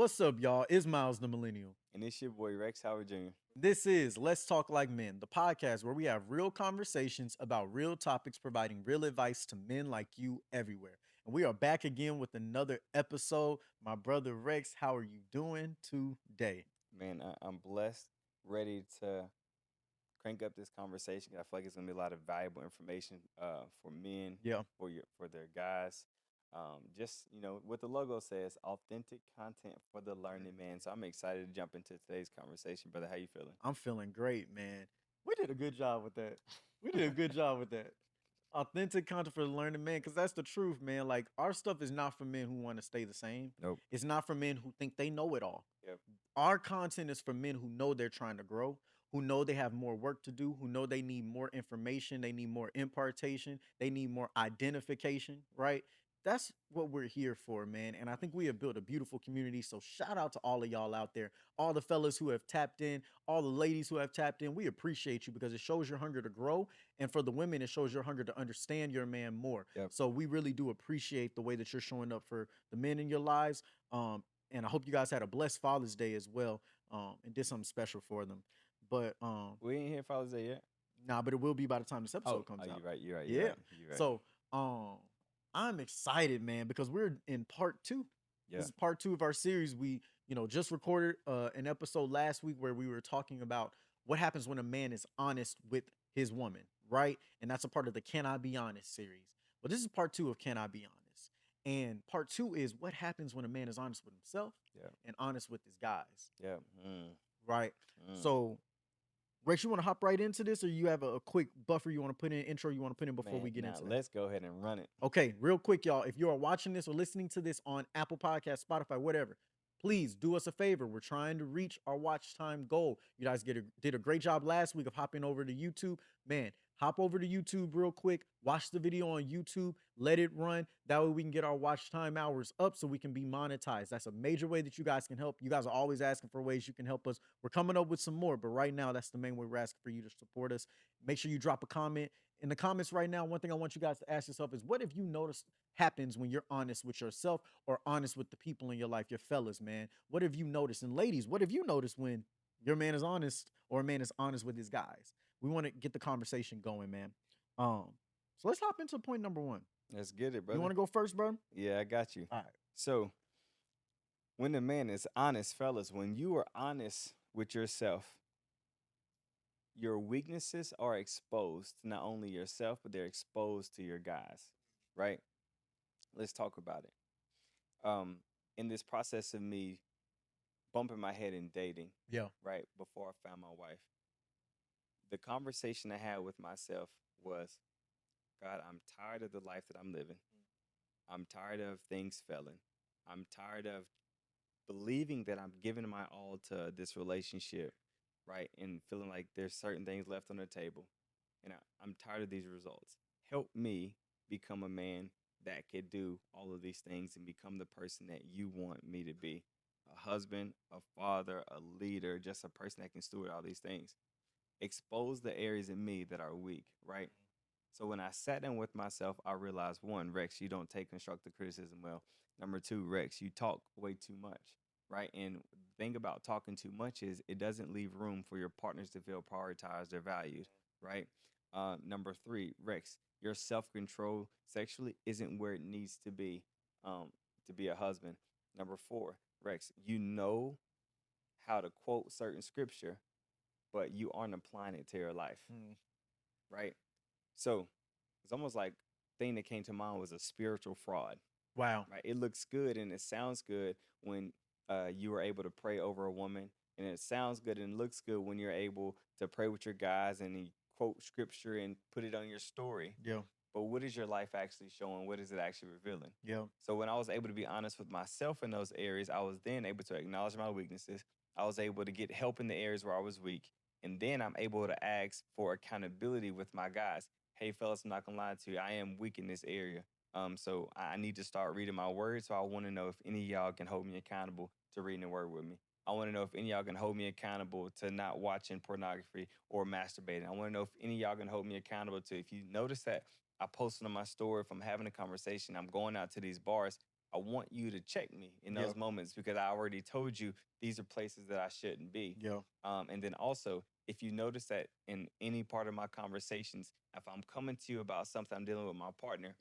What's up, y'all? It's Miles the Millennial. And it's your boy Rex Howard Jr. This is Let's Talk Like Men, the podcast where we have real conversations about real topics, providing real advice to men like you everywhere. And we are back again with another episode. My brother Rex, how are you doing today? Man, I'm blessed, ready to crank up this conversation. I feel like it's gonna be a lot of valuable information for men, Yeah. for their guys. Just what the logo says, authentic content for the learning man. So I'm excited to jump into today's conversation, brother. How you feeling? I'm feeling great, man. We did a good job with that. We did a good job with that. Authentic content for the learning man, because that's the truth, man. Like, our stuff is not for men who want to stay the same. Nope. It's not for men who think they know it all. Yep. Our content is for men who know they're trying to grow, who know they have more work to do, who know they need more information, they need more impartation, they need more identification, right? That's what we're here for, man. And I think we have built a beautiful community. So shout out to all of y'all out there, all the fellas who have tapped in, all the ladies who have tapped in. We appreciate you because it shows your hunger to grow. And for the women, it shows your hunger to understand your man more. Yep. So we really do appreciate the way that you're showing up for the men in your lives. And I hope you guys had a blessed Father's Day as well, and did something special for them. But We ain't here Father's Day yet. nah, but it will be by the time this episode Oh, comes out. you're right. You're right. You're Yeah. right. You're right. So I'm excited, man, because we're in part two. Yeah. This is part two of our series. We, just recorded an episode last week where we were talking about what happens when a man is honest with his woman, right? And that's a part of the Can I Be Honest series. But this is part two of Can I Be Honest? And part two is what happens when a man is honest with himself Yeah. and honest with his guys, Yeah. right? Mm. So, Rex, you want to hop right into this, or you have a quick buffer you want to put in, intro you want to put in before Man, we get now into that? let's go ahead and run it. Okay, real quick, y'all. If you are watching this or listening to this on Apple Podcasts, Spotify, whatever, please do us a favor. We're trying to reach our watch time goal. You guys did a great job last week of hopping over to YouTube. Man, hop over to YouTube real quick. Watch the video on YouTube. Let it run. That way we can get our watch time hours up so we can be monetized. That's a major way that you guys can help. You guys are always asking for ways you can help us. We're coming up with some more, but right now that's the main way we're asking for you to support us. Make sure you drop a comment in the comments right now. One thing I want you guys to ask yourself is, what have you noticed happens when you're honest with yourself or honest with the people in your life, your fellas, man? What have you noticed? And ladies, what have you noticed when your man is honest or a man is honest with his guys? We want to get the conversation going, man. So let's hop into point number one. Let's get it, brother. You want to go first, bro? Yeah, I got you. All right. So, when the man is honest, fellas, when you are honest with yourself, your weaknesses are exposed to not only yourself, but they're exposed to your guys, right? Let's talk about it. In this process of me bumping my head in dating, Yeah. right, before I found my wife, the conversation I had with myself was, God, I'm tired of the life that I'm living. I'm tired of things failing. I'm tired of believing that I'm giving my all to this relationship, right? And feeling like there's certain things left on the table. And I'm tired of these results. Help me become a man that could do all of these things and become the person that you want me to be. A husband, a father, a leader, just a person that can steward all these things. Expose the areas in me that are weak, right? So when I sat down with myself, I realized, one, Rex, you don't take constructive criticism well. Number two, Rex, you talk way too much, right? And the thing about talking too much is it doesn't leave room for your partners to feel prioritized or valued, right? Number three, Rex, your self-control sexually isn't where it needs to be a husband. Number four, Rex, you know how to quote certain scripture, but you aren't applying it to your life, right? So it's almost like thing that came to mind was a spiritual fraud, Wow. right? It looks good and it sounds good when you are able to pray over a woman, and it sounds good and looks good when you're able to pray with your guys and you quote scripture and put it on your story. Yeah. But what is your life actually showing? What is it actually revealing? Yeah. So when I was able to be honest with myself in those areas, I was then able to acknowledge my weaknesses. I was able to get help in the areas where I was weak. And then I'm able to ask for accountability with my guys. Hey, fellas, I'm not gonna lie to you. I am weak in this area. So I need to start reading my word. So I want to know if any of y'all can hold me accountable to reading the word with me. I want to know if any of y'all can hold me accountable to not watching pornography or masturbating. I want to know if any of y'all can hold me accountable to, if you notice that I posted on my story, if I'm having a conversation, I'm going out to these bars, I want you to check me in Yeah. those moments because I already told you these are places that I shouldn't be. Yeah. And then also, if you notice that in any part of my conversations, if I'm coming to you about something I'm dealing with my partner,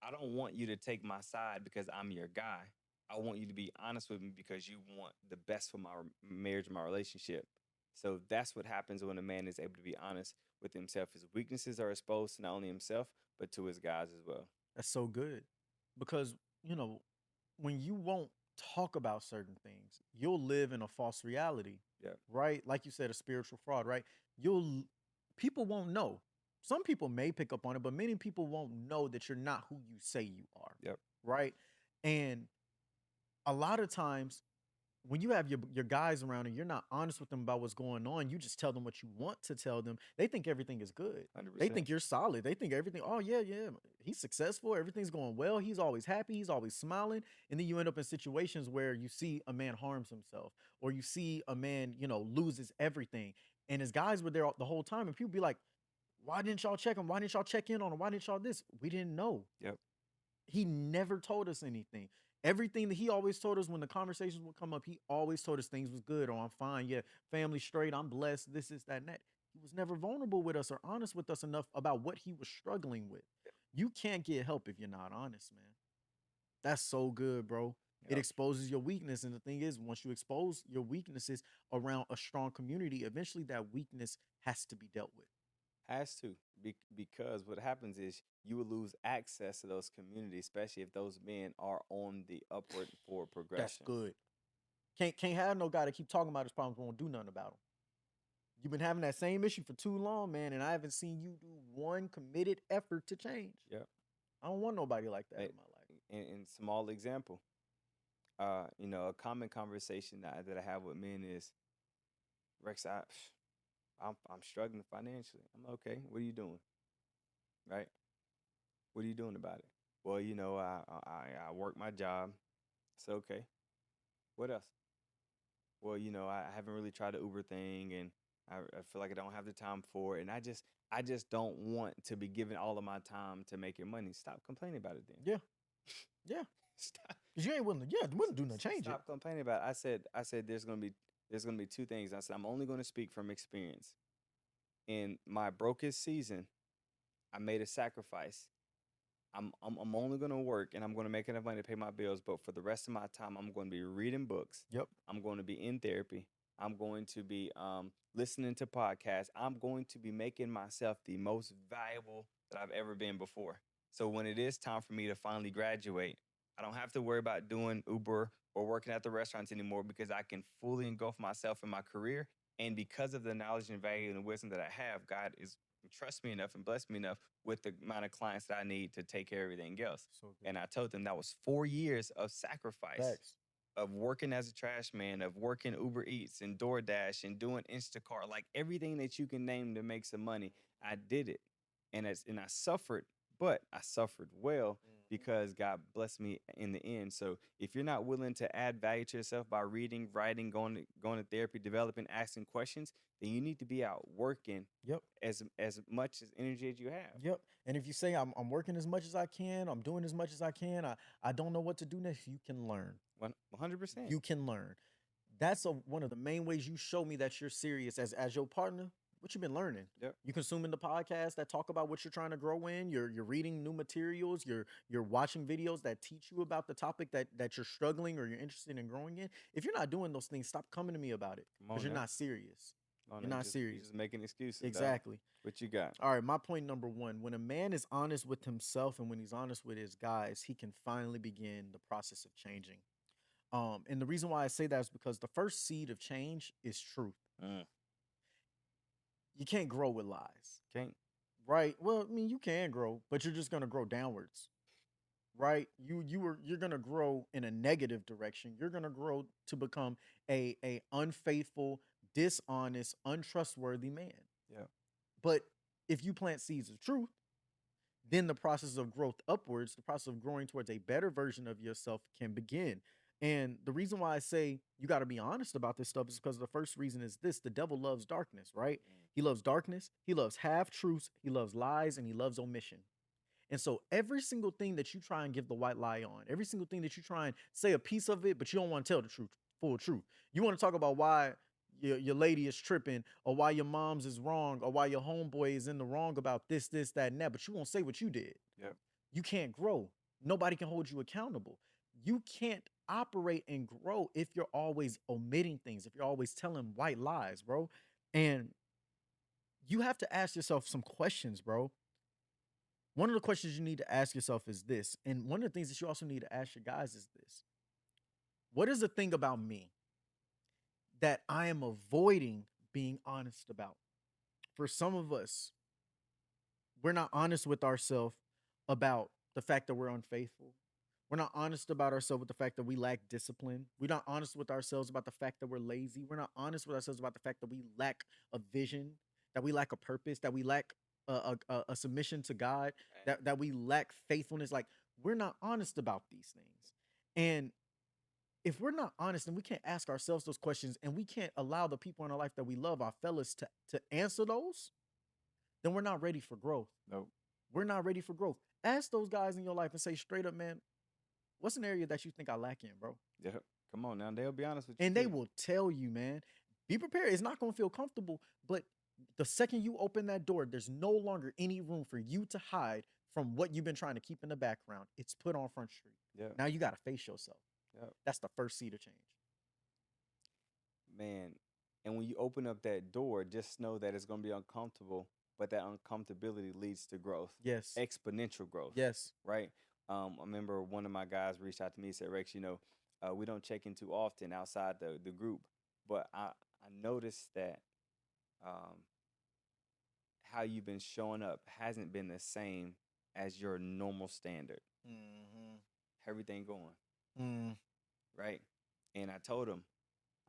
I don't want you to take my side because I'm your guy. I want you to be honest with me because you want the best for my marriage, my relationship. So that's what happens when a man is able to be honest with himself. His weaknesses are exposed to not only himself, but to his guys as well. That's so good. Because, you know, when you won't talk about certain things, you'll live in a false reality, Yeah. right? Like you said, a spiritual fraud, right? You'll People won't know. Some people may pick up on it, but many people won't know that you're not who you say you are, Yep. right? And a lot of times when you have your guys around and you're not honest with them about what's going on, you just tell them what you want to tell them. They think everything is good. They 100%. think you're solid. They think everything, oh yeah, yeah, he's successful, everything's going well, he's always happy, he's always smiling. And then you end up in situations where you see a man harms himself, or you see a man, loses everything. And his guys were there the whole time, and people be like, why didn't y'all check him? Why didn't y'all check in on him? Why didn't y'all this? We didn't know. Yep. He never told us anything. Everything that he always told us when the conversations would come up, he always told us things was good. Oh, I'm fine. Yeah, family straight. I'm blessed. This is that and that. He was never vulnerable with us or honest with us enough about what he was struggling with. You can't get help if you're not honest, man. That's so good, bro. It Yep. exposes your weakness. And the thing is, once you expose your weaknesses around a strong community, eventually that weakness has to be dealt with. Has to. Because what happens is you will lose access to those communities, especially if those men are on the upward forward That's progression. good. Can't have no guy that keep talking about his problems, won't do nothing about them. You've been having that same issue for too long, man, and I haven't seen you do one committed effort to change. Yep. I don't want nobody like that Eh, in my life. in small example, a common conversation that I have with men is, Rex, I'm struggling financially. I'm okay. What are you doing? Right? What are you doing about it? Well, I work my job. It's okay. What else? Well, I haven't really tried the Uber thing, and I feel like I don't have the time for it, and I just don't want to be giving all of my time to making money. Stop complaining about it then. Yeah, yeah. Stop. Because you ain't willing to, yeah, wouldn't do nothing to change it. Stop complaining about it. I said there's gonna be two things. I said I'm only gonna speak from experience. In my brokest season, I made a sacrifice. I'm only gonna work and I'm gonna make enough money to pay my bills, but for the rest of my time, I'm going to be reading books. Yep. I'm going to be in therapy. I'm going to be listening to podcasts. I'm going to be making myself the most valuable that I've ever been before. So when it is time for me to finally graduate, I don't have to worry about doing Uber or working at the restaurants anymore because I can fully engulf myself in my career. And because of the knowledge and value and wisdom that I have, God is trust me enough and bless me enough with the amount of clients that I need to take care of everything else. So good. And I told them that was 4 years of sacrifice, Facts. of working as a trash man, of working Uber Eats and DoorDash and doing Instacart, like everything that you can name to make some money. I did it, and I suffered, but I suffered well because God blessed me in the end. So if you're not willing to add value to yourself by reading, writing, going to therapy, developing, asking questions, then you need to be out working Yep. as much as energy as you have. Yep. And if you say I'm working as much as I can, I'm doing as much as I can, I don't know what to do next, you can learn. 100%. You can learn. That's one of the main ways you show me that you're serious as your partner. What you've been learning. Yep. You consuming the podcasts that talk about what you're trying to grow in. You're reading new materials. You're watching videos that teach you about the topic that you're struggling or you're interested in growing in. If you're not doing those things, stop coming to me about it Come because on you're now. not serious. Come on You're now. not You're serious. just making excuses. Dog. Exactly. What you got? All right, my point number one: when a man is honest with himself and when he's honest with his guys, he can finally begin the process of changing. And the reason why I say that is because the first seed of change is truth. Mm. You can't grow with lies, Can't. right? Well, I mean, you can grow, but you're just gonna grow downwards, right? You're gonna grow in a negative direction. You're gonna grow to become a unfaithful, dishonest, untrustworthy man. Yeah. But if you plant seeds of truth, then the process of growth upwards, the process of growing towards a better version of yourself can begin. And the reason why I say you got to be honest about this stuff is because the first reason is this: the devil loves darkness, right? He loves darkness, he loves half truths, he loves lies, and he loves omission. And so every single thing that you try and give the white lie on, every single thing that you try and say a piece of it, but you don't want to tell the truth, full truth. You want to talk about why your lady is tripping, or why your mom's is wrong, or why your homeboy is in the wrong about this, that, and that, but you won't say what you did. Yep. You can't grow. Nobody can hold you accountable. You can't operate and grow if you're always omitting things, if you're always telling white lies, bro. And you have to ask yourself some questions, bro. One of the questions you need to ask yourself is this, and one of the things that you also need to ask your guys is this: what is the thing about me that I am avoiding being honest about? For some of us, we're not honest with ourselves about the fact that we're unfaithful. We're not honest about ourselves with the fact that we lack discipline. We're not honest with ourselves about the fact that we're lazy. We're not honest with ourselves about the fact that we lack a vision, that we lack a purpose, that we lack a submission to God, Right. that we lack faithfulness. Like, we're not honest about these things. And if we're not honest and we can't ask ourselves those questions, and we can't allow the people in our life that we love, our fellas, to answer those, then we're not ready for growth. Nope. We're not ready for growth. Ask those guys in your life and say straight up, man, what's an area that you think I lack in, bro? Yep. Come on now. They'll be honest with you And they too. will tell you, man. Be prepared. It's not going to feel comfortable, but the second you open that door, there's no longer any room for you to hide from what you've been trying to keep in the background. It's put on Front Street. Yep. Now you got to face yourself. Yep. That's the first seed of change. Man. And when you open up that door, just know that it's going to be uncomfortable, but that uncomfortability leads to growth, Yes. exponential growth, Yes. right? I remember one of my guys reached out to me and said, Rex, we don't check in too often outside the group, but I noticed that um, how you've been showing up hasn't been the same as your normal standard. Mm-hmm. Everything going, Mm. right? And I told him,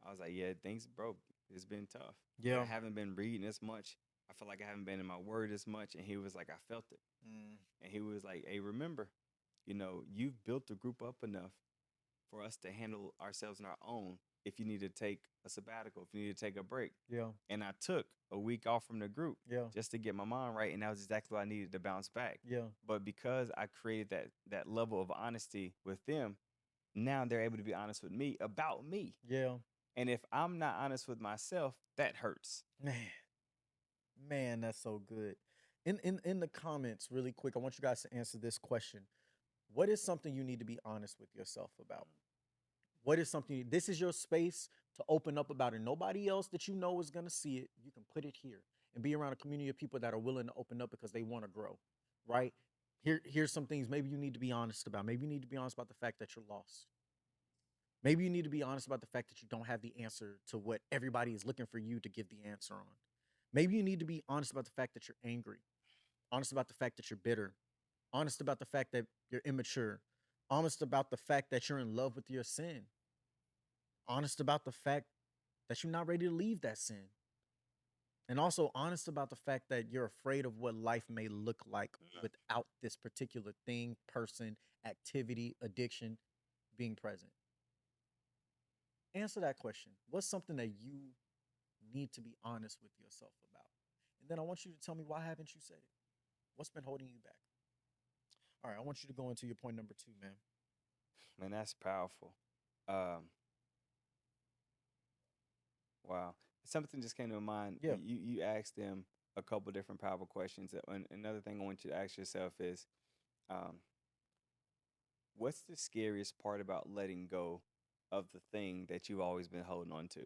I was like, yeah, things, bro, it's been tough. I Yeah. haven't been reading as much. I feel like I haven't been in my word as much. And he was like, I felt it. Mm. And he was like, hey, remember, you've built the group up enough for us to handle ourselves on our own if you need to take a sabbatical, if you need to take a break. Yeah. And I took a week off from the group Yeah. just to get my mind right. And that was exactly what I needed to bounce back. Yeah. But because I created that level of honesty with them, now they're able to be honest with me about me. Yeah. And if I'm not honest with myself, that hurts. Man, that's so good. In the comments, really quick, I want you guys to answer this question. What is something you need to be honest with yourself about? What is something, this is your space to open up about it. Nobody else that you know is going to see it. You can put it here and be around a community of people that are willing to open up because they want to grow, right? Here's some things maybe you need to be honest about. Maybe you need to be honest about the fact that you're lost. Maybe you need to be honest about the fact that you don't have the answer to what everybody is looking for you to give the answer on. Maybe you need to be honest about the fact that you're angry, honest about the fact that you're bitter, honest about the fact that you're immature, honest about the fact that you're in love with your sin, honest about the fact that you're not ready to leave that sin, and also honest about the fact that you're afraid of what life may look like without this particular thing, person, activity, addiction being present. Answer that question. What's something that you need to be honest with yourself about? And then I want you to tell me, why haven't you said it? What's been holding you back? All right, I want you to go into your point number 2, man. Man, that's powerful. Um, wow. Something just came to mind. Yeah. You asked them a couple different powerful questions. And another thing I want you to ask yourself is, um, what's the scariest part about letting go of the thing that you've always been holding on to?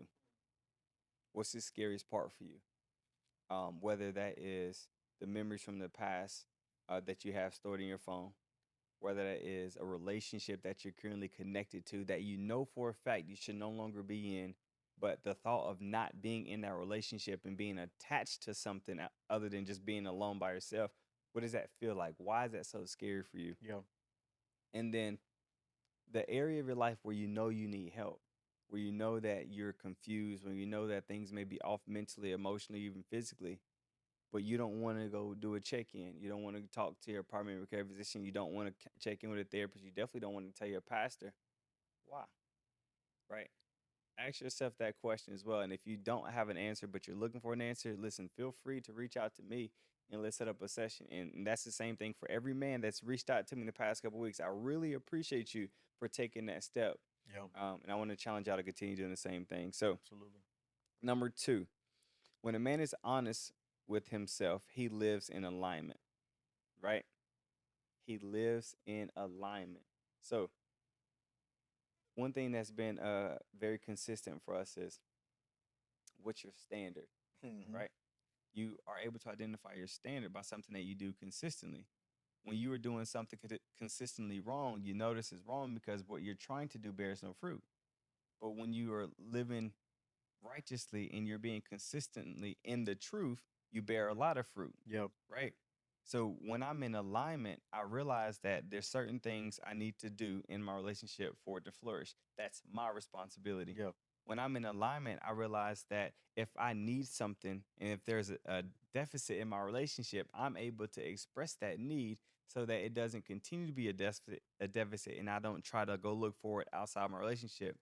What's the scariest part for you? Whether that is the memories from the past that you have stored in your phone, whether that is a relationship that you're currently connected to that you know for a fact you should no longer be in, but the thought of not being in that relationship and being attached to something other than just being alone by yourself, what does that feel like? Why is that so scary for you? Yeah. And then the area of your life where you know you need help, where you know that you're confused, when you know that things may be off mentally, emotionally, even physically, but you don't want to go do a check-in. You don't want to talk to your primary care physician. You don't want to check in with a therapist. You definitely don't want to tell your pastor. Why? Right? Ask yourself that question as well. And if you don't have an answer, but you're looking for an answer, listen, feel free to reach out to me. and let's set up a session. And that's the same thing for every man that's reached out to me in the past couple weeks. I really appreciate you for taking that step. Yeah, And I want to challenge y'all to continue doing the same thing. So, absolutely. number two, when a man is honest with himself, he lives in alignment, right? He lives in alignment. So, one thing that's been very consistent for us is what's your standard, Hmm. right? You are able to identify your standard by something that you do consistently. When you are doing something consistently wrong, you notice it's wrong because what you're trying to do bears no fruit. But when you are living righteously and you're being consistently in the truth, you bear a lot of fruit, Yep. right? So when I'm in alignment, I realize that there's certain things I need to do in my relationship for it to flourish. That's my responsibility. Yep. When I'm in alignment, I realize that if I need something and if there's a deficit in my relationship, I'm able to express that need so that it doesn't continue to be a deficit, and I don't try to go look for it outside my relationship.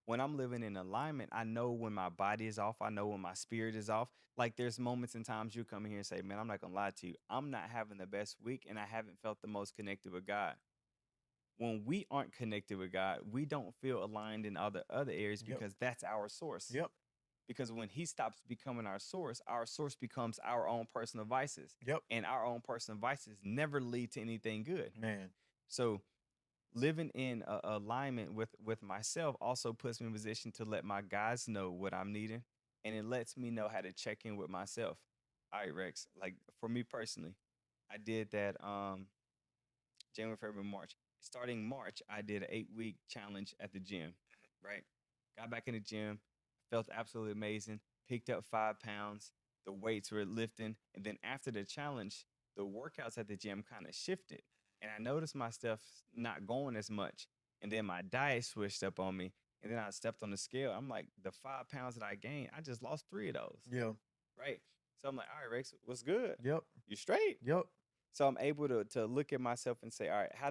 When I'm living in alignment, I know when my body is off. I know when my spirit is off. Like there's moments and times you come in here and say, man, I'm not going to lie to you. I'm not having the best week and I haven't felt the most connected with God. When we aren't connected with God, we don't feel aligned in other areas Yep. because that's our source. Yep. Because when he stops becoming our source becomes our own personal vices. Yep. And our own personal vices never lead to anything good. Man. So living in alignment with myself also puts me in position to let my guys know what I'm needing, and it lets me know how to check in with myself. All right, Rex. Like for me personally, I did that January, February, March. Starting March, I did an 8-week challenge at the gym. Right, got back in the gym, felt absolutely amazing. Picked up 5 pounds. The weights were lifting, and then after the challenge, the workouts at the gym kind of shifted and I noticed my stuff not going as much. And then my diet switched up on me. And then I stepped on the scale. I'm like, the 5 pounds that I gained, I just lost 3 of those. Yeah. Right. So I'm like, all right, Rex, what's good? Yep. You straight? Yep. So I'm able to look at myself and say, all right, how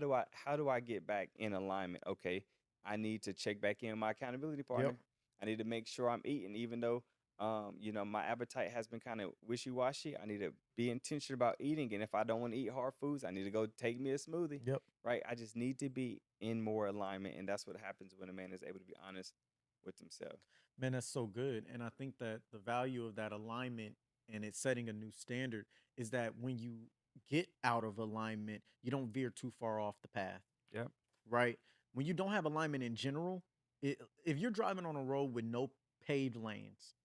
do I get back in alignment? Okay, I need to check back in with my accountability Yep. partner. I need to make sure I'm eating, even though my appetite has been kind of wishy-washy. I need to be intentional about eating. And if I don't want to eat hard foods, I need to go take me a smoothie. Yep. Right. I just need to be in more alignment. And that's what happens when a man is able to be honest with himself. Man, that's so good. And I think that the value of that alignment and it setting a new standard is that when you get out of alignment, you don't veer too far off the path, Yep. right? When you don't have alignment in general, if you're driving on a road with no paved lanes,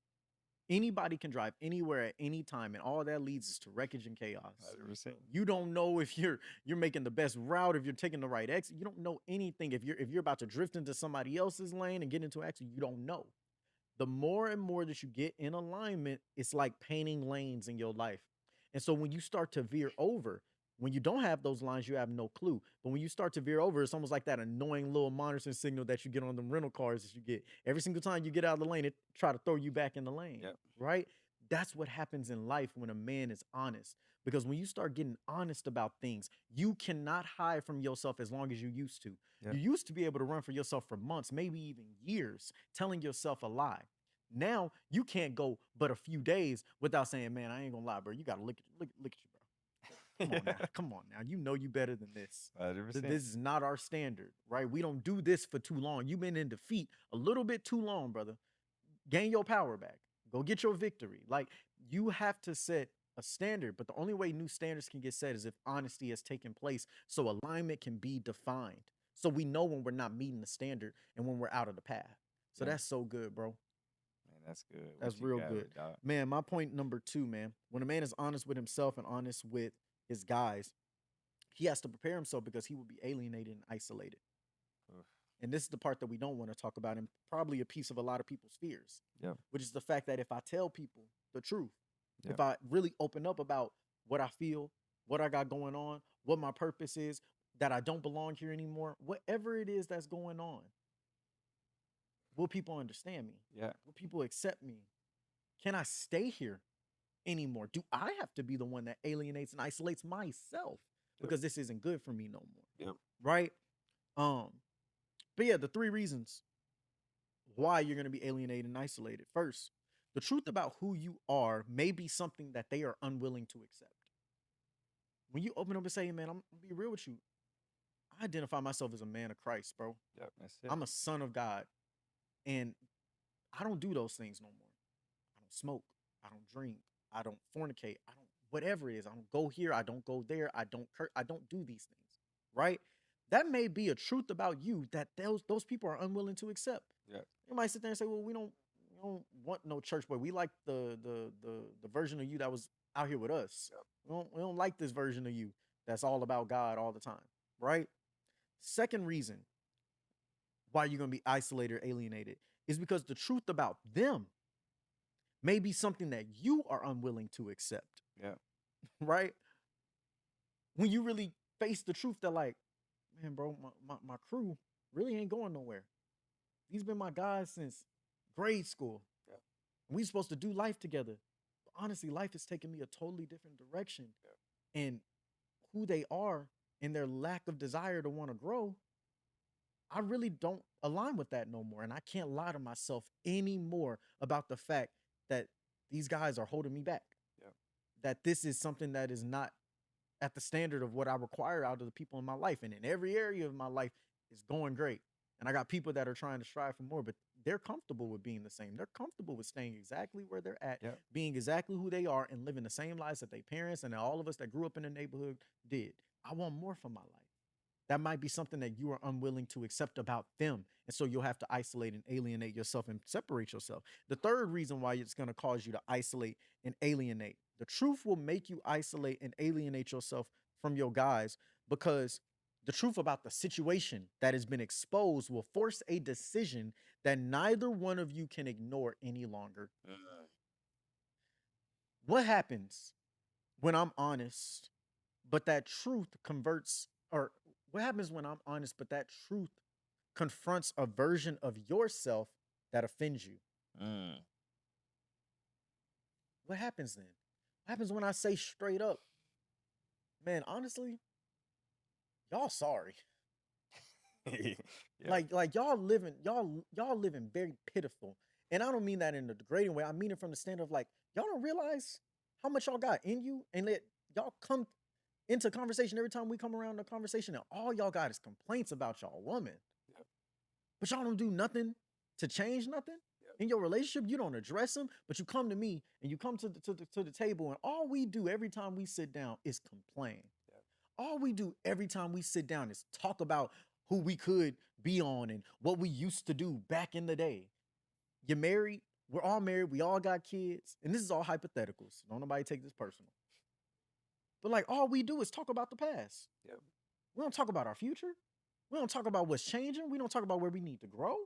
anybody can drive anywhere at any time, and all that leads is to wreckage and chaos. 100%. You don't know if you're making the best route, if you're taking the right exit. You don't know anything. If you're about to drift into somebody else's lane and get into an accident, you don't know. The more and more that you get in alignment, it's like painting lanes in your life. And so when you start to veer over, when you don't have those lines, you have no clue. But when you start to veer over, it's almost like that annoying little monitoring signal that you get on the rental cars that you get. Every single time you get out of the lane, it try to throw you back in the lane, Yep. right? That's what happens in life when a man is honest. Because when you start getting honest about things, you cannot hide from yourself as long as you used to. Yep. You used to be able to run for yourself for months, maybe even years, telling yourself a lie. Now you can't go but a few days without saying, "Man, I ain't gonna lie, bro. You gotta look at you, bro. Come on now, come on now. You know you better than this. 100%. This is not our standard, right? We don't do this for too long. You've been in defeat a little bit too long, brother. Gain your power back. Go get your victory. Like you have to set a standard, but the only way new standards can get set is if honesty has taken place, so alignment can be defined. So we know when we're not meeting the standard and when we're out of the path. So Yeah. that's so good, bro. Man, that's good. That's What you real got, good. dog? Man, my point number two, man. When a man is honest with himself and honest with his guys, he has to prepare himself because he will be alienated and isolated. Oof. And this is the part that we don't want to talk about, and probably a piece of a lot of people's fears, Yep. which is the fact that if I tell people the truth, Yep. if I really open up about what I feel, what I got going on, what my purpose is, that I don't belong here anymore, whatever it is that's going on, will people understand me? Yeah. Will people accept me? Can I stay here anymore? Do I have to be the one that alienates and isolates myself Yep. because this isn't good for me no more? Yep. Right? Um, but yeah, the three reasons why you're going to be alienated and isolated. First, the truth about who you are may be something that they are unwilling to accept. when you open up and say, man, I'm gonna be real with you. I identify myself as a man of Christ, bro. Yep, that's it. I'm a son of God. And I don't do those things no more. I don't smoke. I don't drink. I don't fornicate. I don't whatever it is. I don't go here. I don't go there. I don't do these things. Right? That may be a truth about you that those people are unwilling to accept. Yeah. You might sit there and say, well, we don't want no church boy. We like the version of you that was out here with us. Yep. We don't like this version of you that's all about God all the time. Right? Second reason why you're gonna be isolated or alienated is because the truth about them may be something that you are unwilling to accept. Yeah. Right? When you really face the truth that, like, man, bro, my crew really ain't going nowhere. These been my guys since grade school. Yeah. We supposed to do life together. But honestly, life has taken me a totally different direction. Yeah. And who they are and their lack of desire to want to grow, I really don't align with that no more. And I can't lie to myself anymore about the fact that these guys are holding me back. Yeah. That this is something that is not at the standard of what I require out of the people in my life. And in every area of my life is going great. And I got people that are trying to strive for more, but they're comfortable with being the same. They're comfortable with staying exactly where they're at, Yeah. being exactly who they are, and living the same lives that their parents and all of us that grew up in the neighborhood did. I want more for my life. That might be something that you are unwilling to accept about them. And so you'll have to isolate and alienate yourself and separate yourself. The third reason why it's going to cause you to isolate and alienate, the truth will make you isolate and alienate yourself from your guys because the truth about the situation that has been exposed will force a decision that neither one of you can ignore any longer. What happens when I'm honest, but that truth converts, or what happens when I'm honest, but that truth confronts a version of yourself that offends you? Mm. What happens then? What happens when I say straight up, man, honestly, y'all sorry. Yeah. Like y'all living very pitiful. And I don't mean that in a degrading way. I mean it from the standard of, like, y'all don't realize how much y'all got in you, and let y'all come into conversation every time we come around the conversation, and all y'all got is complaints about y'all woman. Yep. But y'all don't do nothing to change nothing. Yep. In your relationship. You don't address them, but you come to me and you come to the table, and all we do every time we sit down is complain. Yep. All we do every time we sit down is talk about who we could be on and what we used to do back in the day. You're married. We're all married. We all got kids. And this is all hypotheticals. Don't nobody take this personal. But, like, all we do is talk about the past. Yep. We don't talk about our future. We don't talk about what's changing. We don't talk about where we need to grow.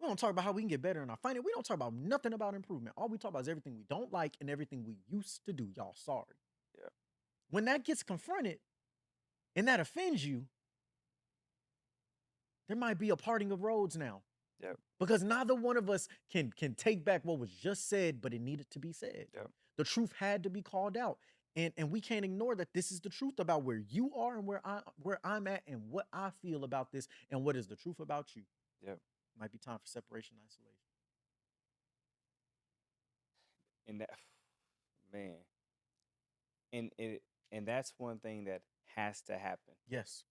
We don't talk about how we can get better in our finance. We don't talk about nothing about improvement. All we talk about is everything we don't like and everything we used to do. Y'all sorry. Yeah. When that gets confronted and that offends you, there might be a parting of roads now. Yep. Because neither one of us can take back what was just said, but it needed to be said. Yep. The truth had to be called out. And we can't ignore that this is the truth about where you are and where I'm at and what I feel about this and what is the truth about you. Yep. Might be time for separation, isolation. And that, man, and that's one thing that has to happen, Yes.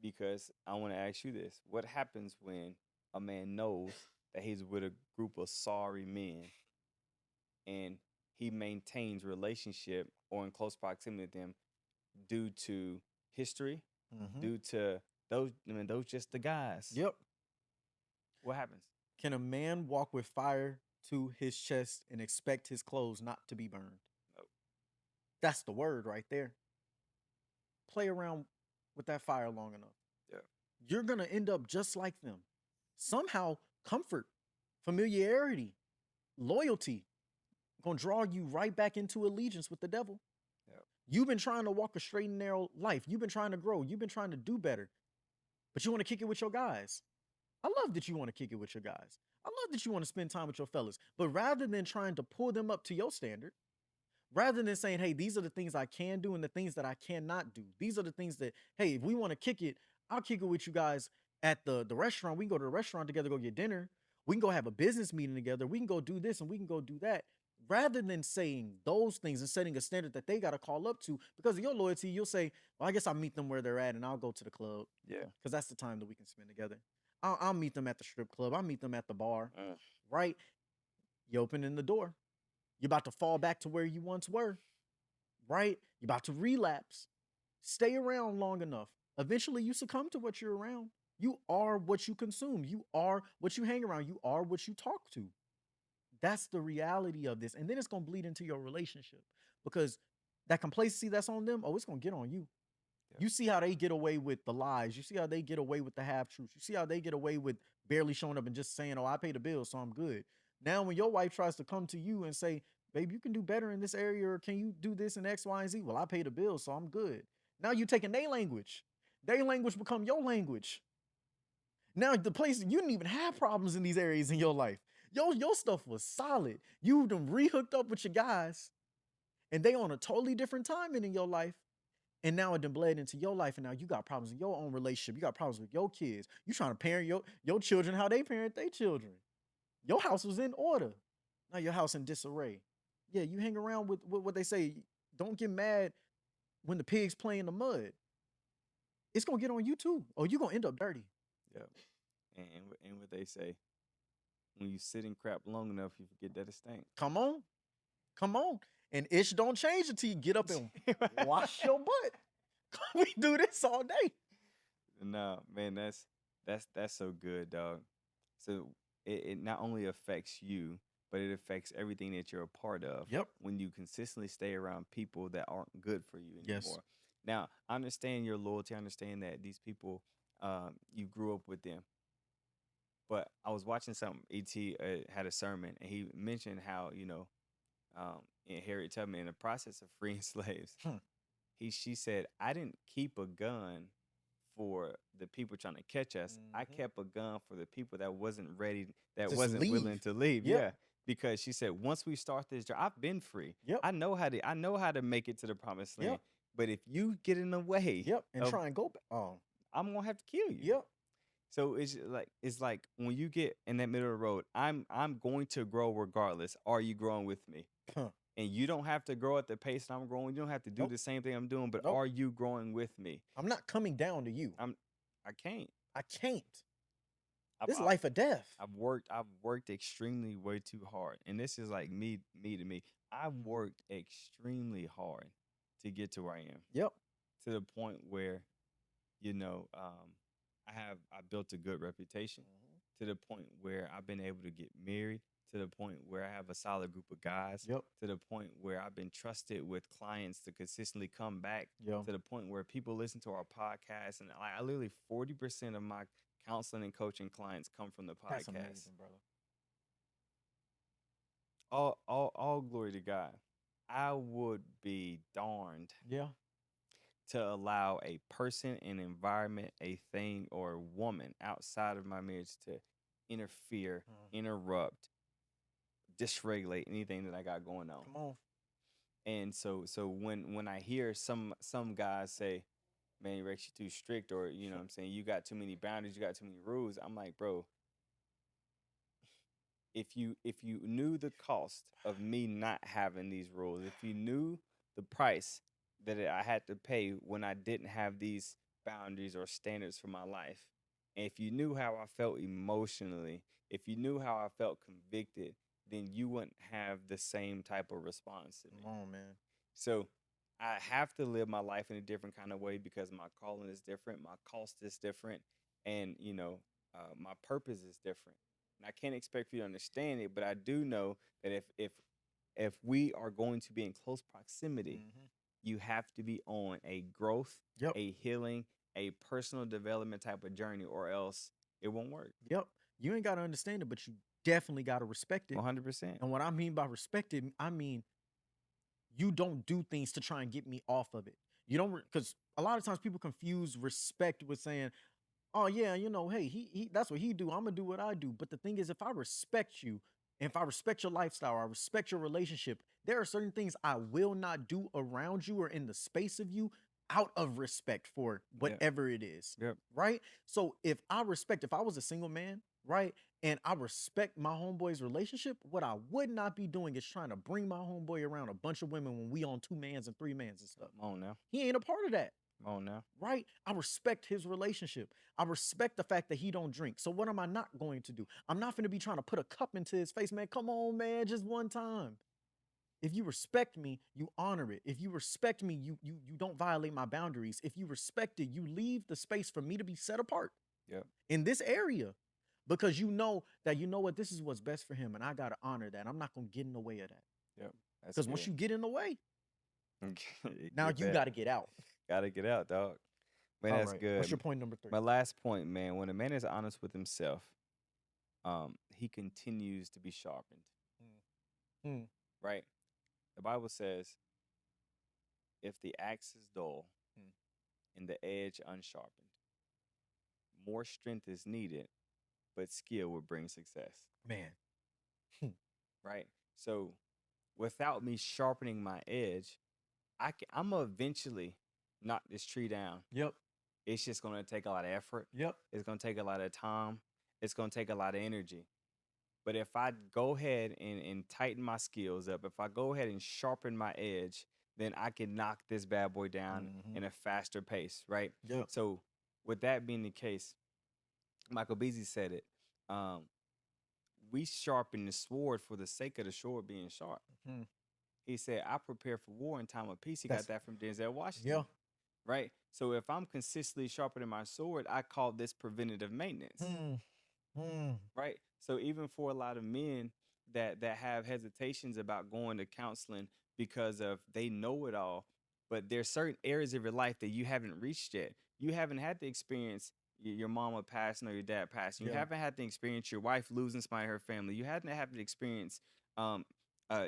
because I want to ask you this: what happens when a man knows that he's with a group of sorry men, and he maintains relationship or in close proximity to them due to history, Mm-hmm. due to those just the guys? Yep. What happens? Can a man walk with fire to his chest and expect his clothes not to be burned? Nope. That's the word right there. Play around with that fire long enough. Yeah. You're going to end up just like them. Somehow, comfort, familiarity, loyalty going to draw you right back into allegiance with the devil. Yeah. You've been trying to walk a straight and narrow life. You've been trying to grow. You've been trying to do better. But you want to kick it with your guys. I love that you want to kick it with your guys. I love that you want to spend time with your fellas. But rather than trying to pull them up to your standard, rather than saying, hey, these are the things I can do and the things that I cannot do. These are the things that, hey, if we want to kick it, I'll kick it with you guys at the restaurant. We can go to the restaurant together, go get dinner. We can go have a business meeting together. We can go do this and we can go do that. Rather than saying those things and setting a standard that they got to call up to because of your loyalty, you'll say, well, I guess I'll meet them where they're at and I'll go to the club Yeah. because that's the time that we can spend together. I'll meet them at the strip club. I'll meet them at the bar, Uh, right? You opening the door. You're about to fall back to where you once were, right? You're about to relapse. Stay around long enough. Eventually, you succumb to what you're around. You are what you consume. You are what you hang around. You are what you talk to. That's the reality of this. And then it's going to bleed into your relationship because that complacency that's on them, oh, it's going to get on you. yeah. You see how they get away with the lies. You see how they get away with the half truths. You see how they get away with barely showing up and just saying, oh, I pay the bill, so I'm good. Now, when your wife tries to come to you and say, babe, you can do better in this area, or can you do this in X, Y, and Z? Well, I pay the bill, so I'm good. Now you taking their language. Their language become your language. Now the place you didn't even have problems in these areas in your life. Your stuff was solid. You done re-hooked up with your guys, and they on a totally different timing in your life. And now it done bled into your life, and now you got problems in your own relationship. You got problems with your kids. You trying to parent your children how they parent their children. Your house was in order. Now your house in disarray. Yeah, you hang around with what they say. Don't get mad when the pigs play in the mud. It's gonna get on you too, or you gonna end up dirty. Yeah. And what they say, when you sit in crap long enough, you forget that it stank. Come on, come on. And ish don't change until you get up and wash your butt. We do this all day. No, man, that's so good, dog. So it not only affects you, but it affects everything that you're a part of Yep. when you consistently stay around people that aren't good for you Yes. anymore. Now, I understand your loyalty. I understand that these people, you grew up with them. But I was watching something. Et had a sermon, and he mentioned how in Harriet Tubman, in the process of freeing slaves, Hmm. she said, I didn't keep a gun for the people trying to catch us. I Mhm. kept a gun for the people that wasn't ready, that Just wasn't willing leave. to leave. Yep. Yeah. Because she said, once we start this job, I've been free. Yep. I know how to make it to the promised land. Yep. But if you get in the way Yep. And of, try and go back. Oh. I'm gonna have to kill you. Yep. So it's like when you get in that middle of the road, I'm going to grow regardless. Are you growing with me? Huh. And you don't have to grow at the pace that I'm growing. You don't have to do Nope. the same thing I'm doing, but Nope. are you growing with me? I'm not coming down to you. I can't. I can't. I've, This I- life or death. I've worked extremely way too hard. And this is like me to me. I've worked extremely hard to get to where I am. Yep. To the point where, I built a good reputation. To the point where I've been able to get married, to the point where I have a solid group of guys, Yep. to the point where I've been trusted with clients to consistently come back, Yep. to the point where people listen to our podcast. And I literally 40% of my counseling and coaching clients come from the podcast. That's amazing, brother. All glory to God. I would be darned Yeah. to allow a person, an environment, a thing, or a woman outside of my marriage to interfere, interrupt, dysregulate anything that I got going on. Come on. And so when I hear some guys say, "Man, Rex, you too strict," or what I'm saying, you got too many boundaries, you got too many rules, I'm like, bro, if you knew the cost of me not having these rules, if you knew the price that I had to pay when I didn't have these boundaries or standards for my life, and if you knew how I felt emotionally, if you knew how I felt convicted, then you wouldn't have the same type of response to me. Come on, man. So I have to live my life in a different kind of way because my calling is different, my cost is different, and my purpose is different. And I can't expect for you to understand it, but I do know that if we are going to be in close proximity, you have to be on a growth, Yep. a healing, a personal development type of journey, or else it won't work. Yep. You ain't got to understand it, but you definitely got to respect it. 100%. And what I mean by respect it, I mean you don't do things to try and get me off of it. You don't, because a lot of times people confuse respect with saying, oh yeah, hey, he that's what he do. I'm gonna do what I do. But the thing is, if I respect you, and if I respect your lifestyle, I respect your relationship, there are certain things I will not do around you or in the space of you out of respect for whatever it is. Yep. Right? So if I was a single man, right? and I respect my homeboy's relationship. What I would not be doing is trying to bring my homeboy around a bunch of women when we on 2 mans and 3 mans and stuff. Come on now. He ain't a part of that. Come on now. Right? I respect his relationship. I respect the fact that he don't drink. So what am I not going to do? I'm not going to be trying to put a cup into his face, man. Come on, man, just one time. If you respect me, you honor it. If you respect me, you don't violate my boundaries. If you respect it, you leave the space for me to be set apart Yep. in this area because you know that you know what this is what's best for him, and I gotta honor that. I'm not gonna get in the way of that. Yep. That's Because once you get in the way, it now get you bad. gotta get out. Gotta get out, dog. Man, All that's right. good. What's your point number 3? My last point, man, when a man is honest with himself, he continues to be sharpened. Mm. Right? The Bible says, if the axe is dull Mm. and the edge unsharpened, more strength is needed, but skill will bring success. Man. Right? So without me sharpening my edge, I'm gonna eventually knock this tree down. Yep. It's just gonna take a lot of effort. Yep. It's gonna take a lot of time. It's gonna take a lot of energy. But if I go ahead and tighten my skills up, if I go ahead and sharpen my edge, then I can knock this bad boy down in a faster pace, right? Yep. So with that being the case, Michael Beasley said it. We sharpen the sword for the sake of the sword being sharp. He said, I prepare for war in time of peace. He got that from Denzel Washington. Yeah. Right? So if I'm consistently sharpening my sword, I call this preventative maintenance. Right? So even for a lot of men that have hesitations about going to counseling because of they know it all, but there's certain areas of your life that you haven't reached yet. You haven't had the experience your mama passing or your dad passing. You haven't had the experience your wife losing somebody in her family. You hadn't had the experience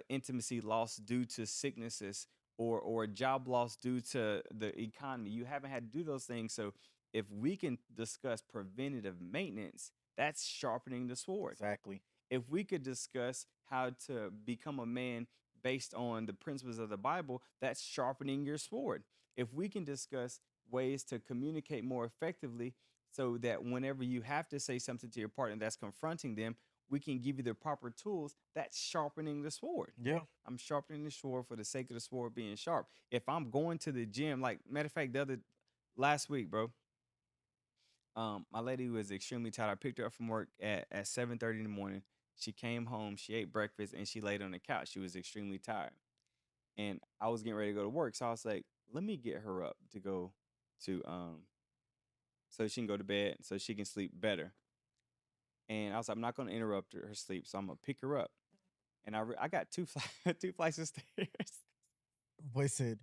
intimacy loss due to sicknesses or a job loss due to the economy. You haven't had to do those things. So if we can discuss preventative maintenance, that's sharpening the sword. Exactly. If we could discuss how to become a man based on the principles of the Bible, that's sharpening your sword. If we can discuss ways to communicate more effectively so that whenever you have to say something to your partner that's confronting them, we can give you the proper tools, that's sharpening the sword. Yeah. I'm sharpening the sword for the sake of the sword being sharp. If I'm going to the gym, like matter of fact, last week, bro, my lady was extremely tired. I picked her up from work at 7:30 in the morning. She came home, she ate breakfast, and she laid on the couch. She was extremely tired. And I was getting ready to go to work. So I was like, let me get her up to go to so she can go to bed so she can sleep better. And I was like, I'm not going to interrupt her sleep, so I'm going to pick her up. And I got two flights of stairs. Boy said,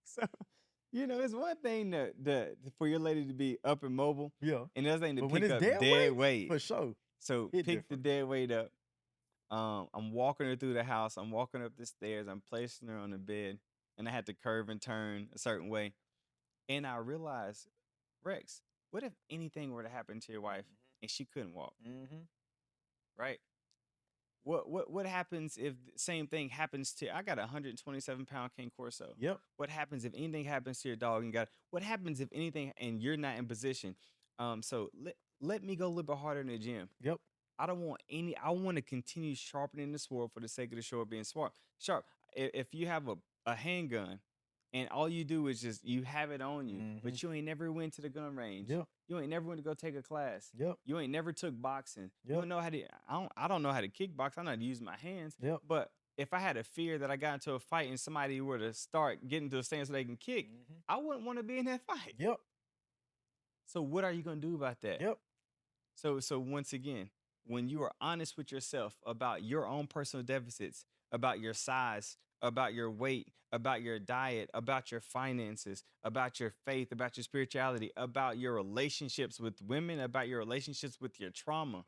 So, it's one thing for your lady to be up and mobile. Yeah. And another thing to But when pick it's up dead weight. for sure. So Hit pick the different. dead weight up. I'm walking her through the house. I'm walking up the stairs. I'm placing her on the bed. And I had to curve and turn a certain way. And I realized, Rex, what if anything were to happen to your wife and she couldn't walk? Right? What happens if the same thing happens to, I got a 127-pound Cane Corso. Yep. What happens if anything happens to your dog and what happens if anything and you're not in position? So let me go a little bit harder in the gym. Yep. I want to continue sharpening the sword for the sake of the sword being sharp. If you have a handgun and all you do is just you have it on you, but you ain't never went to the gun range. Yep. You ain't never went to go take a class. Yep. You ain't never took boxing. You Yep. don't know how to. I don't know how to kickbox. I know how to use my hands. Yep. But if I had a fear that I got into a fight and somebody were to start getting to a stance so they can kick, I wouldn't want to be in that fight. Yep. So what are you gonna do about that? Yep. So once again, when you are honest with yourself about your own personal deficits, about your size, about your weight, about your diet, about your finances, about your faith, about your spirituality, about your relationships with women, about your relationships with your trauma,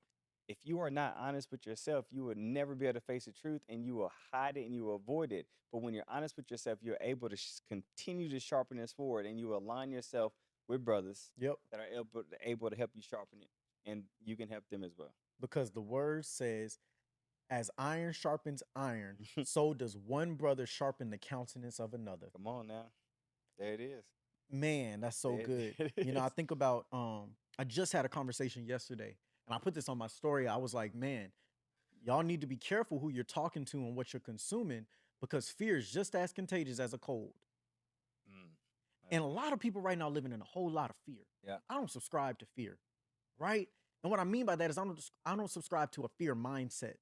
if you are not honest with yourself, you will never be able to face the truth and you will hide it and you will avoid it. But when you're honest with yourself, you're able to continue to sharpen this forward and you align yourself with brothers Yep. that are able to help you sharpen it. And you can help them as well. Because the word says, as iron sharpens iron, so does one brother sharpen the countenance of another. Come on now. There it is. Man, that's so There, good. there You it know, I is. think about I just had a conversation yesterday and I put this on my story. I was like, man, y'all need to be careful who you're talking to and what you're consuming because fear is just as contagious as a cold. Mm. And Yep. a lot of people right now living in a whole lot of fear. Yeah. I don't subscribe to fear, right? And what I mean by that is I don't subscribe to a fear mindset.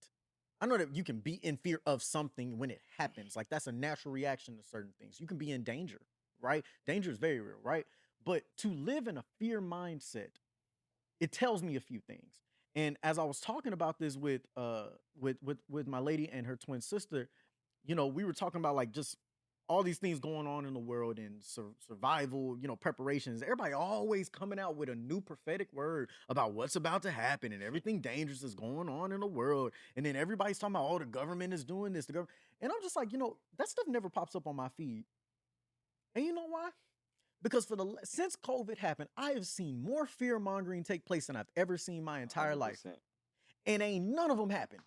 I know that you can be in fear of something when it happens. Like that's a natural reaction to certain things. You can be in danger, right? Danger is very real, right? But to live in a fear mindset, it tells me a few things. And as I was talking about this with my lady and her twin sister, we were talking about like just all these things going on in the world and survival, preparations. Everybody always coming out with a new prophetic word about what's about to happen and everything dangerous is going on in the world. And then everybody's talking about, oh, the government is doing this. The government, and I'm just like, that stuff never pops up on my feed. And you know why? Because since COVID happened, I have seen more fear mongering take place than I've ever seen my entire life, 100% and ain't none of them happen.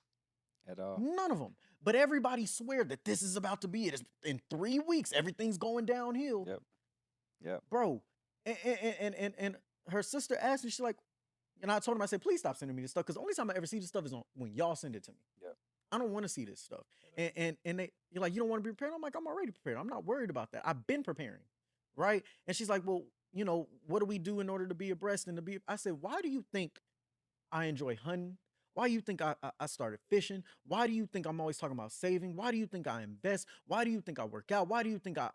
at all. None of them. But everybody swear that this is about to be it. In 3 weeks, everything's going downhill, Yep. Yep. bro. And her sister asked me, she's like, and I told him, I said, please stop sending me this stuff because the only time I ever see this stuff is when y'all send it to me. Yep. I don't want to see this stuff. And you're like, you don't want to be prepared? I'm like, I'm already prepared. I'm not worried about that. I've been preparing, right? And she's like, well, what do we do in order to be abreast and to be? I said, why do you think I enjoy hunting? Why do you think I started fishing? Why do you think I'm always talking about saving? Why do you think I invest? Why do you think I work out? Why do you think I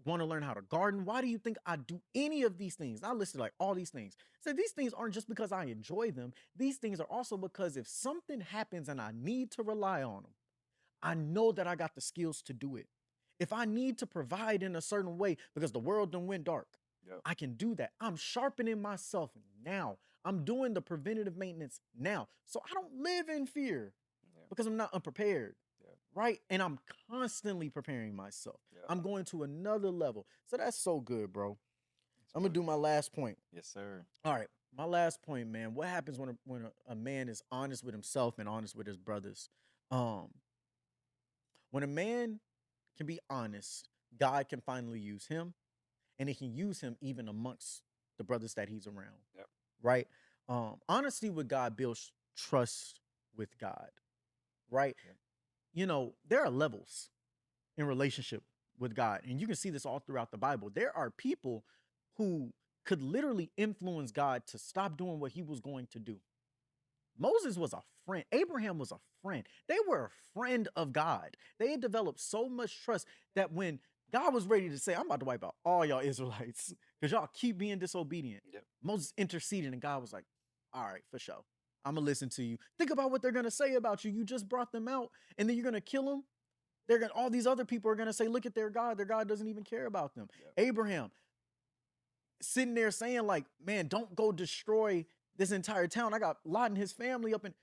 want to learn how to garden? Why do you think I do any of these things? I listed like all these things. So these things aren't just because I enjoy them. These things are also because if something happens and I need to rely on them, I know that I got the skills to do it. If I need to provide in a certain way because the world done went dark, Yep. I can do that. I'm sharpening myself now. I'm doing the preventative maintenance now. So I don't live in fear Yeah. because I'm not unprepared, Yeah. right? And I'm constantly preparing myself. Yeah. I'm going to another level. So that's so good, bro. That's I'm going to real do my good. last point. Yes, sir. All right. My last point, man. What happens when a man is honest with himself and honest with his brothers? Um, when a man can be honest, God can finally use him and he can use him even amongst the brothers that he's around. Yep. Right? Honesty with God builds trust with God. Right? Yep. There are levels in relationship with God, and you can see this all throughout the Bible. There are people who could literally influence God to stop doing what he was going to do. Moses was a friend. Abraham was a friend. They were a friend of God. They had developed so much trust that when God was ready to say, I'm about to wipe out all y'all Israelites because y'all keep being disobedient, Yep. Moses interceded and God was like, all right, for sure. I'm going to listen to you. Think about what they're going to say about you. You just brought them out and then you're going to kill them. All these other people are going to say, look at their God. Their God doesn't even care about them. Yep. Abraham sitting there saying like, man, don't go destroy this entire town. I got Lot and his family up in.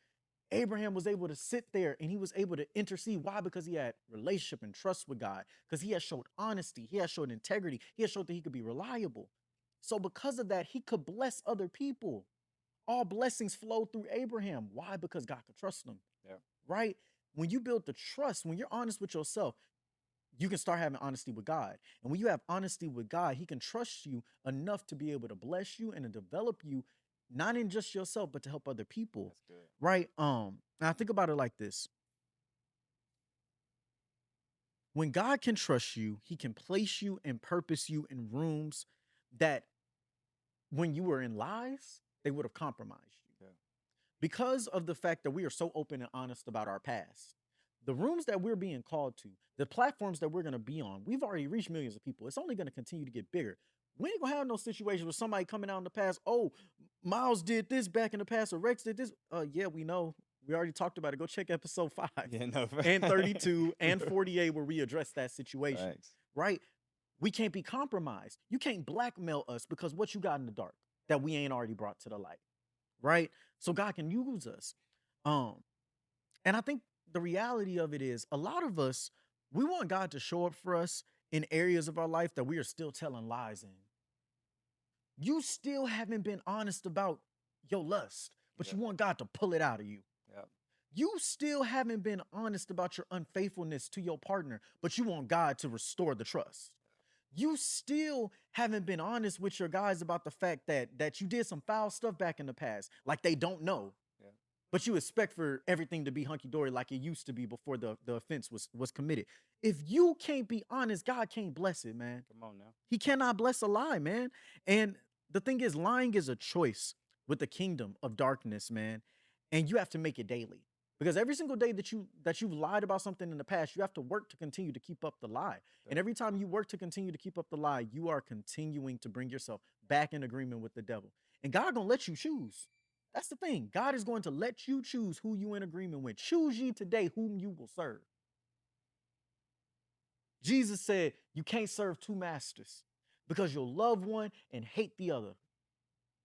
Abraham was able to sit there and he was able to intercede. Why? Because he had relationship and trust with God. Because he had showed honesty. He had showed integrity. He had showed that he could be reliable. So because of that, he could bless other people. All blessings flow through Abraham. Why? Because God could trust him. Yeah. Right? When you build the trust, when you're honest with yourself, you can start having honesty with God. And when you have honesty with God, he can trust you enough to be able to bless you and to develop you, not in just yourself, but to help other people. That's good. Right? And I think about it like this. When God can trust you, he can place you and purpose you in rooms that when you were in lies, they would have compromised you. Yeah. Because of the fact that we are so open and honest about our past, the rooms that we're being called to, the platforms that we're going to be on, we've already reached millions of people. It's only going to continue to get bigger. We ain't going to have no situation with somebody coming out in the past. Oh, Miles did this back in the past, or Rex did this. Yeah, we know. We already talked about it. Go check episode 5 Yeah. No. and 32 and 48 where we address that situation. Thanks. Right? We can't be compromised. You can't blackmail us because what you got in the dark that we ain't already brought to the light. Right? So God can use us. And I think the reality of it is a lot of us, we want God to show up for us in areas of our life that we are still telling lies in. You still haven't been honest about your lust, but Yep. you want God to pull it out of you. Yep. You still haven't been honest about your unfaithfulness to your partner, but you want God to restore the trust. You still haven't been honest with your guys about the fact that you did some foul stuff back in the past. Like they don't know. Yeah. But you expect for everything to be hunky dory like it used to be before the offense was committed. If you can't be honest, God can't bless it, man. Come on now. He cannot bless a lie, man. And the thing is, lying is a choice with the kingdom of darkness, man. And you have to make it daily. Because every single day that you've lied about something in the past, you have to work to continue to keep up the lie. Yep. And every time you work to continue to keep up the lie, you are continuing to bring yourself back in agreement with the devil. And God gonna let you choose. That's the thing. God is going to let you choose who you in agreement with. Choose ye today whom you will serve. Jesus said you can't serve two masters because you'll love one and hate the other.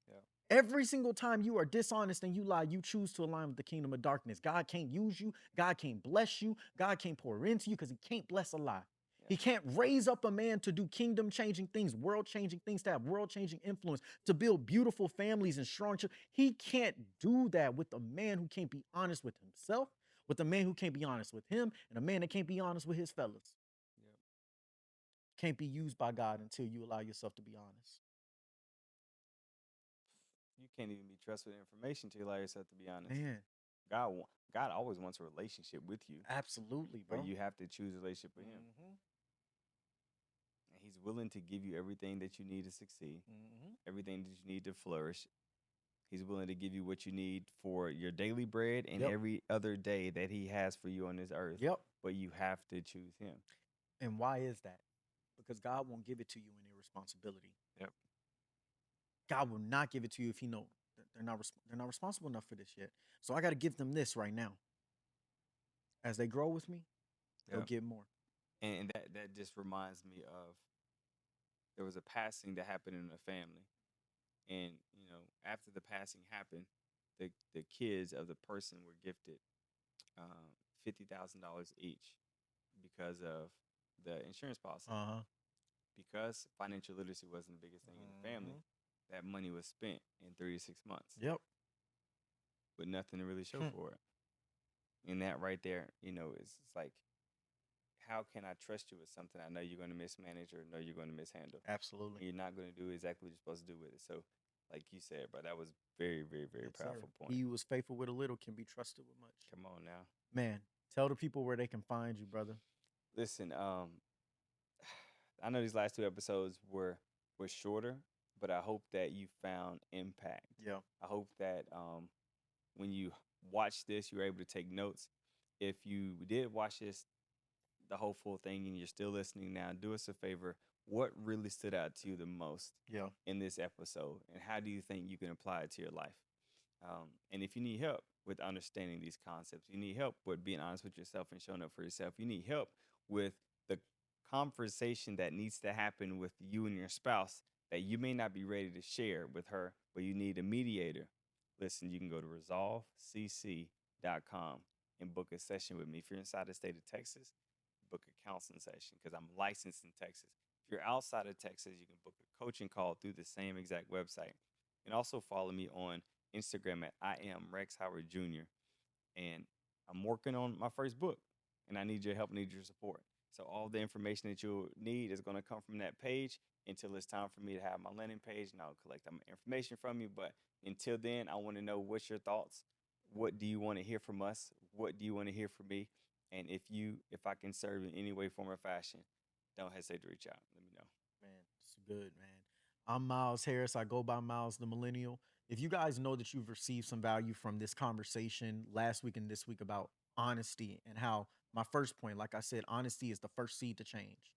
Yeah. Every single time you are dishonest and you lie, you choose to align with the kingdom of darkness. God can't use you. God can't bless you. God can't pour into you because he can't bless a lie. Yeah. He can't raise up a man to do kingdom changing things, world changing things, to have world changing influence, to build beautiful families and strong children. He can't do that with a man who can't be honest with himself, with a man who can't be honest with him, and a man that can't be honest with his fellas. Yep. Can't be used by God until you allow yourself to be honest. You can't even be trusted with information to allow yourself to be honest. Man, God always wants a relationship with you, absolutely, but bro. you have to choose a relationship with Him, Mm-hmm. and He's willing to give you everything that you need to succeed, Mm-hmm. everything that you need to flourish. He's willing to give you what you need for your daily bread and Yep. every other day that He has for you on this earth. Yep. But you have to choose Him. And why is that? Because God won't give it to you in irresponsibility. Yep. God will not give it to you if He know that they're not responsible enough for this yet. So I got to give them this right now. As they grow with me, they'll Yep. get more. And that just reminds me of there was a passing that happened in a family, and after the passing happened, the kids of the person were gifted $50,000 each because of the insurance policy. Uh huh. Because financial literacy wasn't the biggest thing in the family, Mm-hmm. that money was spent in 3 to 6 months Yep. with nothing to really show Hmm. for it. And that right there, it's like, how can I trust you with something I know you're going to mismanage or know you're going to mishandle? Absolutely. And you're not going to do exactly what you're supposed to do with it. So, like you said, bro, that was very, very, very Yes, sir. powerful point. He who was faithful with a little can be trusted with much. Come on now. Man, tell the people where they can find you, brother. Listen, I know these last two episodes were shorter, but I hope that you found impact. Yeah. I hope that when you watch this, you were able to take notes. If you did watch this, the whole full thing, and you're still listening now, do us a favor. What really stood out to you the most Yeah. in this episode, and how do you think you can apply it to your life? And if you need help with understanding these concepts, you need help with being honest with yourself and showing up for yourself, you need help with the conversation that needs to happen with you and your spouse that you may not be ready to share with her, but you need a mediator. Listen, you can go to resolvecc.com and book a session with me. If you're inside the state of Texas, book a counseling session because I'm licensed in Texas. If you're outside of Texas, you can book a coaching call through the same exact website. And also follow me on Instagram at I am Rex Howard Jr. And I'm working on my first book, and I need your help, need your support. So all the information that you'll need is going to come from that page until it's time for me to have my landing page, and I'll collect my information from you. But until then, I want to know what's your thoughts. What do you want to hear from us? What do you want to hear from me? And if I can serve in any way, form, or fashion, don't hesitate to reach out. Let me know. Man, it's good, man. I'm Miles Harris. I go by Miles the Millennial. If you guys know that you've received some value from this conversation last week and this week about honesty and how my first point, like I said, honesty is the first seed to change.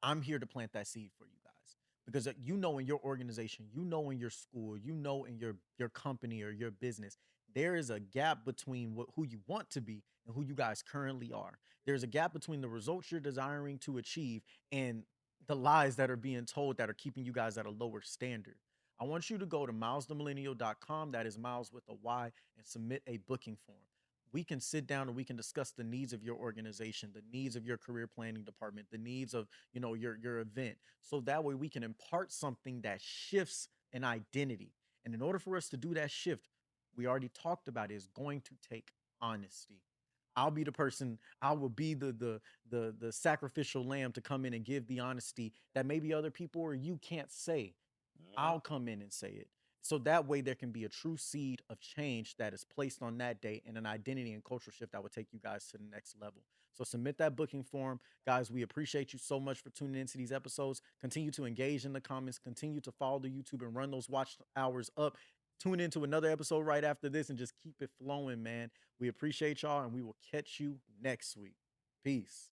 I'm here to plant that seed for you guys because you know in your organization, you know in your school, you know in your company or your business, there is a gap between who you want to be and who you guys currently are. There's a gap between the results you're desiring to achieve and the lies that are being told that are keeping you guys at a lower standard. I want you to go to milesthemillennial.com. That is Miles with a Y, and submit a booking form. We can sit down and we can discuss the needs of your organization, the needs of your career planning department, the needs of your event. So that way we can impart something that shifts an identity. And in order for us to do that shift, we already talked about, is going to take honesty. I'll be the person. I will be the sacrificial lamb to come in and give the honesty that maybe other people or you can't say. Mhm. I'll come in and say it. So that way there can be a true seed of change that is placed on that day and an identity and cultural shift that would take you guys to the next level. So submit that booking form. Guys, we appreciate you so much for tuning into these episodes. Continue to engage in the comments, continue to follow the YouTube and run those watch hours up. Tune into another episode right after this and just keep it flowing, man. We appreciate y'all and we will catch you next week. Peace.